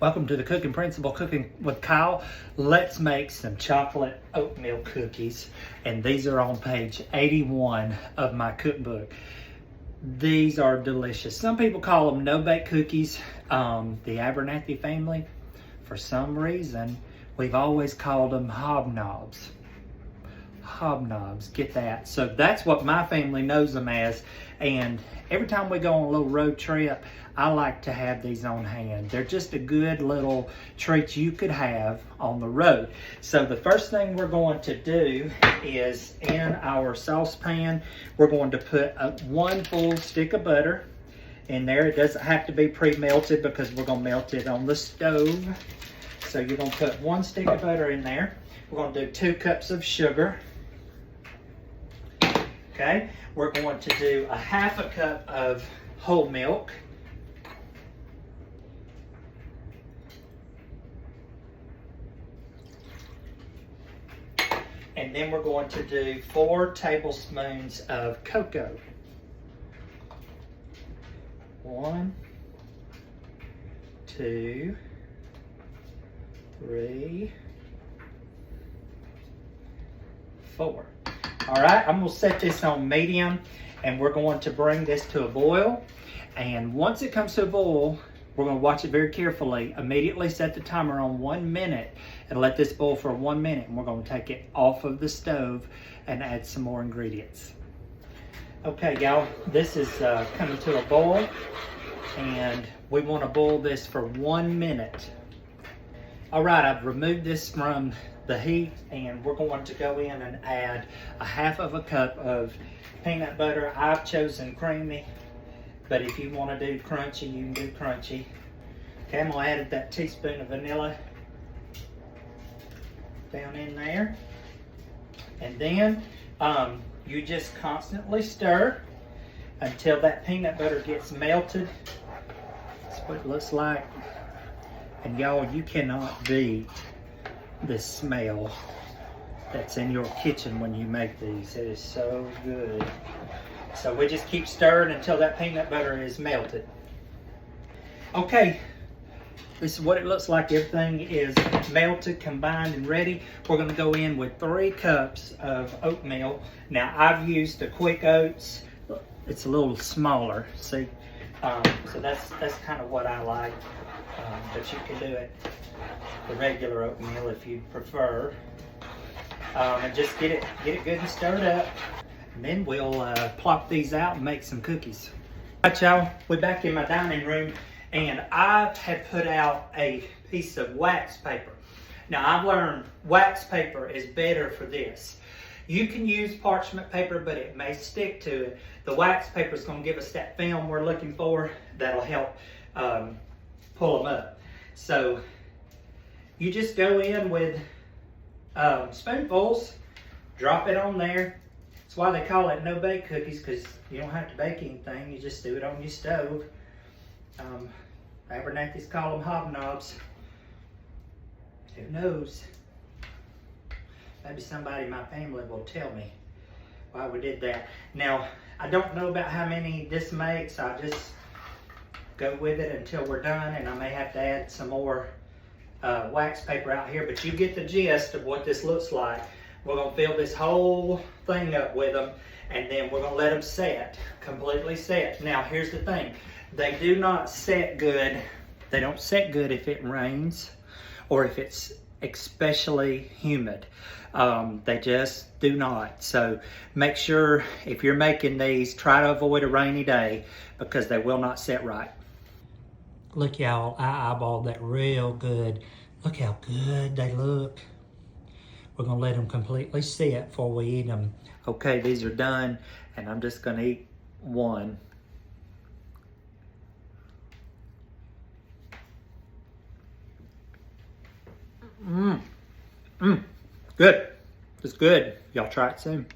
Welcome to the Cooking Principle, Cooking with Kyle. Let's make some chocolate oatmeal cookies. And these are on page 81 of my cookbook. These are delicious. Some people call them no-bake cookies. The Abernathy family, for some reason, we've always called them hobnobs. Hobnobs, get that. So that's what my family knows them as. And every time we go on a little road trip, I like to have these on hand. They're just a good little treat you could have on the road. So the first thing we're going to do is in our saucepan, we're going to put one full stick of butter in there. It doesn't have to be pre-melted because we're going to melt it on the stove. So you're going to put one stick of butter in there. We're going to do 2 cups of sugar. Okay, we're going to do a 1/2 cup of whole milk. And then we're going to do 4 tablespoons of cocoa. 1, 2, 3, 4. All right, I'm gonna set this on medium and we're going to bring this to a boil. And once it comes to a boil, we're gonna watch it very carefully. Immediately set the timer on 1 minute and let this boil for 1 minute. And we're gonna take it off of the stove and add some more ingredients. Okay, y'all, this is coming to a boil and we wanna boil this for 1 minute. All right, I've removed this from the heat and we're going to go in and add a 1/2 cup of peanut butter. I've chosen creamy, but if you want to do crunchy, you can do crunchy. Okay, I'm gonna add that teaspoon of vanilla down in there. And then you just constantly stir until that peanut butter gets melted. That's what it looks like. And y'all, you cannot beat the smell that's in your kitchen when you make these. It is so good. So we just keep stirring until that peanut butter is melted. Okay, this is what it looks like. Everything is melted, combined, and ready. We're going to go in with 3 cups of oatmeal. Now I've used the Quick Oats. It's a little smaller, see? So that's kind of what I like. But you can do it the regular oatmeal if you prefer. And just get it good and stirred up. And then we'll plop these out and make some cookies. All right, y'all, we're back in my dining room and I have put out a piece of wax paper. Now I've learned wax paper is better for this. You can use parchment paper, but it may stick to it. The wax paper is going to give us that film we're looking for that'll help pull them up. So you just go in with spoonfuls, drop it on there. That's why they call it no-bake cookies, because you don't have to bake anything. You just do it on your stove. Abernathys call them hobnobs. Who knows? Maybe somebody in my family will tell me why we did that. Now, I don't know about how many this makes. I just go with it until we're done, and I may have to add some more wax paper out here, but you get the gist of what this looks like. We're going to fill this whole thing up with them, and then we're going to let them set, completely set. Now, here's the thing. They do not set good. They don't set good if it rains or if it's especially humid. They just do not. So make sure if you're making these, try to avoid a rainy day because they will not set right. Look, y'all, I eyeballed that real good. Look how good they look. We're gonna let them completely set before we eat them. Okay, these are done, and I'm just gonna eat one. Good. It's good. Y'all try it soon.